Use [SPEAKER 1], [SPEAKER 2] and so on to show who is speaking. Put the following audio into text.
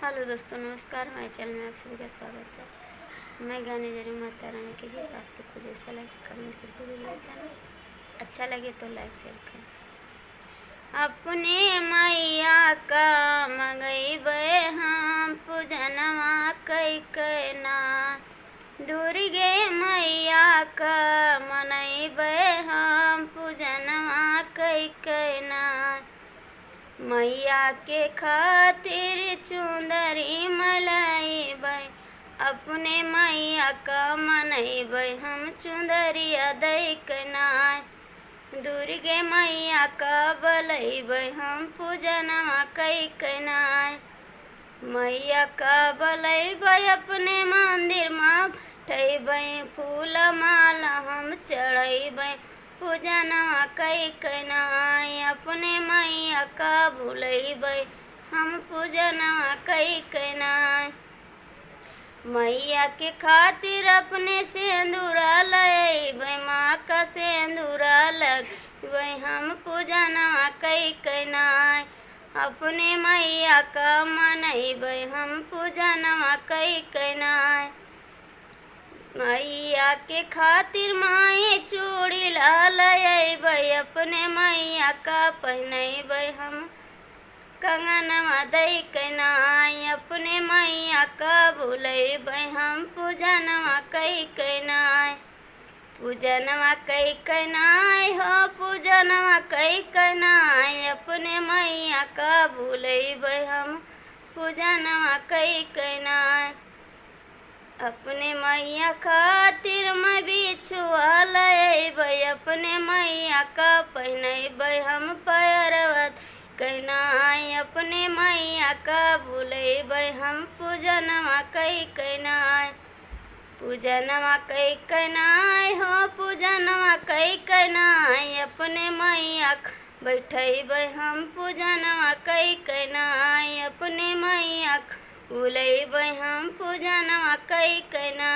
[SPEAKER 1] Hello दोस्तों, नमस्कार। हमारे चैनल में आप सभी का स्वागत है। मैं गाने जा रही हूँ माता रानी के गीत। आपको कुछ जैसा लगे कमेंट करके जरूर बताना। अच्छा लगे तो लाइक शेयर करें। अपने मैया का मंगैबे हम पूजनवा कैना, दुर्गे मैया का मनैबे हम पूजनवा कैना। मैया के खातिर चुंदरी मलैबै, अपने मैया का मनैबै हम चुंदरिया दैकना। दुर्गे मैया का बलैबै हम पूजनवा कैना। मैया का बलैबै अपने मंदिर में बैठैबै, फूल माला हम चढ़ैबै पूजनवा कैना। अपने मैया का भुलैबै हम पूजनवा कैना। मैया के खातिर अपने सिंदूरा लैबै, माँ का सिंदूरा लगबै हम पूजनवा कैना। अपने मैया का मनैबै हम पूजनवा कैना। मैया के खातिर माए चूड़ी लैबै, अपने मैया का पहनैबै हम कंगनवा दैकना। अपने मैया का भुलैबै हम पूजनवा कैना। पूजनवा कैना हो पूजनवा कैना। अपने मैया का भुलैबै हम पूजनवा कैना। अपने मैया खातिर मैं बिछुआ लैबै, अपने मैया का पहनैबै हम पैरवा कैना। अपने मैया का भुलैबै हम पूजनवा कैना। पूजनवा कैना हो पूजनवा कैना। अपने मैया बैठैबै हम पूजनवा कैना। अपने मैया भुलैबै हम पूजनवा कैना।